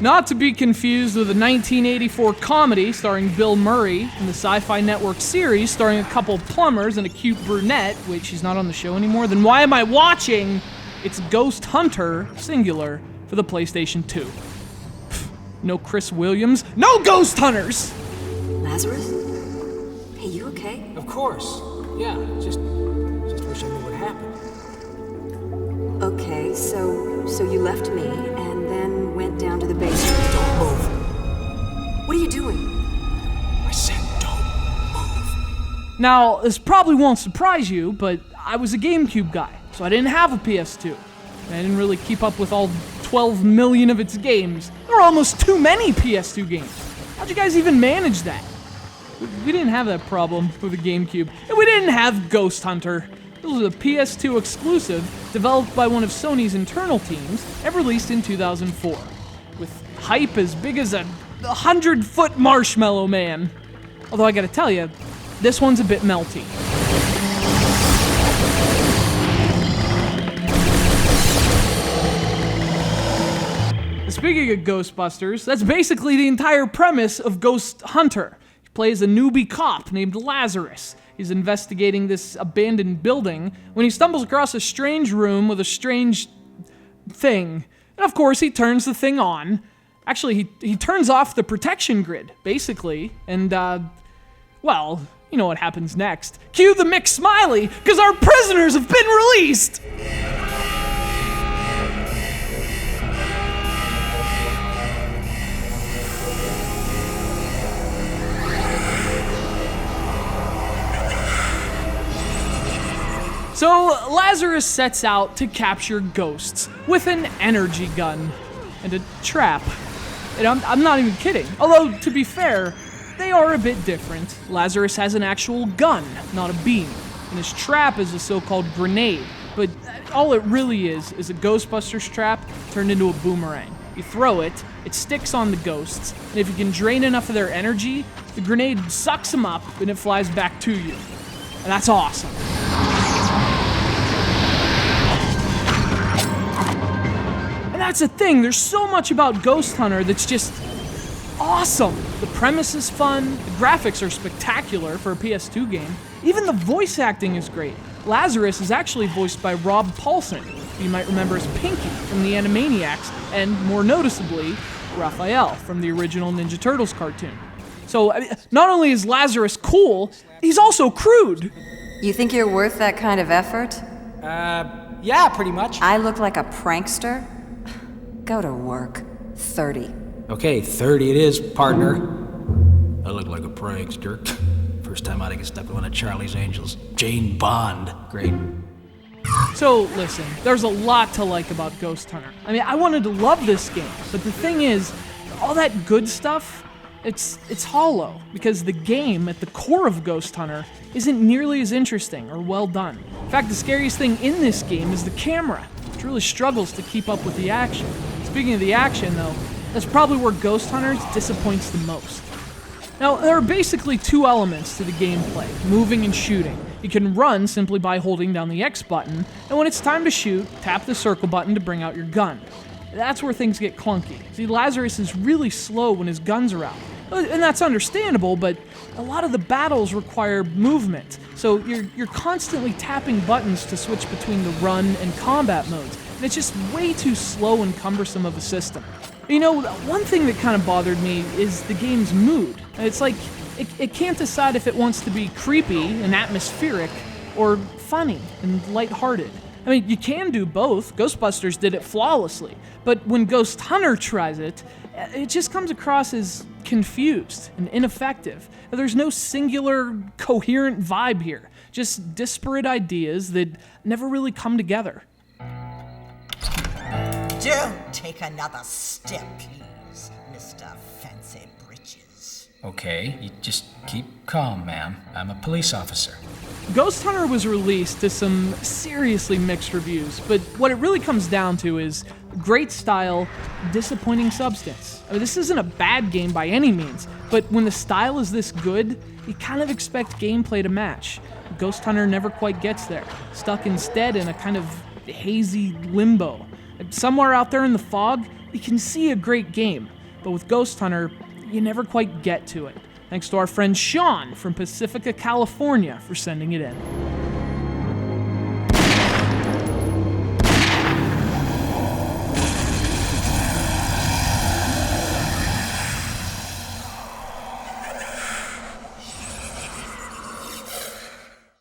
Not to be confused with a 1984 comedy starring Bill Murray and the Sci-Fi Network series starring a couple plumbers and a cute brunette. Wait, she's not on the show anymore? Then why am I watching? It's Ghosthunter, singular, for the PlayStation 2. Pfft, no Chris Williams, no Ghost Hunters! Lazarus? Hey, you okay? Of course. Yeah, just wish I knew what happened. Okay, so you left me and then went down to the basement. Don't move. What are you doing? I said don't move. Now, this probably won't surprise you, but I was a GameCube guy, so I didn't have a PS2. And I didn't really keep up with all 12 million of its games. There were almost too many PS2 games. How'd you guys even manage that? We didn't have that problem with the GameCube, and we didn't have Ghosthunter. This was a PS2 exclusive developed by one of Sony's internal teams and released in 2004, with hype as big as a 100-foot marshmallow man. Although I gotta tell you, this one's a bit melty. Speaking of Ghostbusters, that's basically the entire premise of Ghosthunter. He plays a newbie cop named Lazarus. He's investigating this abandoned building when he stumbles across a strange room with a strange thing. And of course, he turns the thing on. Actually, he turns off the protection grid, basically. And, well, you know what happens next. Cue the Mick Smiley, because our prisoners have been released! So, Lazarus sets out to capture ghosts with an energy gun and a trap. And I'm not even kidding. Although, to be fair, they are a bit different. Lazarus has an actual gun, not a beam. And his trap is a so-called grenade. But all it really is a Ghostbusters trap turned into a boomerang. You throw it, it sticks on the ghosts, and if you can drain enough of their energy, the grenade sucks them up and it flies back to you. And that's awesome. That's the thing, there's so much about Ghosthunter that's just awesome. The premise is fun, the graphics are spectacular for a PS2 game, even the voice acting is great. Lazarus is actually voiced by Rob Paulsen, who you might remember as Pinky from the Animaniacs, and more noticeably, Raphael from the original Ninja Turtles cartoon. So, not only is Lazarus cool, he's also crude. You think you're worth that kind of effort? Yeah, pretty much. I look like a prankster? Go to work. 30. Okay, 30 it is, partner. I look like a prankster. First time I get stuck with one of Charlie's Angels. Jane Bond. Great. So, listen, there's a lot to like about Ghosthunter. I mean, I wanted to love this game, but the thing is, all that good stuff, it's hollow, because the game at the core of Ghosthunter isn't nearly as interesting or well done. In fact, the scariest thing in this game is the camera, which really struggles to keep up with the action. Speaking of the action, though, that's probably where Ghosthunters disappoints the most. Now, there are basically two elements to the gameplay, moving and shooting. You can run simply by holding down the X button, and when it's time to shoot, tap the circle button to bring out your gun. That's where things get clunky. See, Lazarus is really slow when his guns are out. And that's understandable, but a lot of the battles require movement. So you're constantly tapping buttons to switch between the run and combat modes. And it's just way too slow and cumbersome of a system. You know, one thing that kind of bothered me is the game's mood. It's like, it can't decide if it wants to be creepy and atmospheric or funny and lighthearted. I mean, you can do both. Ghostbusters did it flawlessly. But when Ghosthunter tries it, it just comes across as confused and ineffective. There's no singular, coherent vibe here. Just disparate ideas that never really come together. Don't take another step, please, Mr. Fancy Britches. Okay, you just keep calm, ma'am. I'm a police officer. Ghosthunter was released to some seriously mixed reviews, but what it really comes down to is great style, disappointing substance. I mean, this isn't a bad game by any means, but when the style is this good, you kind of expect gameplay to match. Ghosthunter never quite gets there, stuck instead in a kind of hazy limbo. Somewhere out there in the fog, you can see a great game, but with Ghosthunter, you never quite get to it. Thanks to our friend Sean from Pacifica, California for sending it in.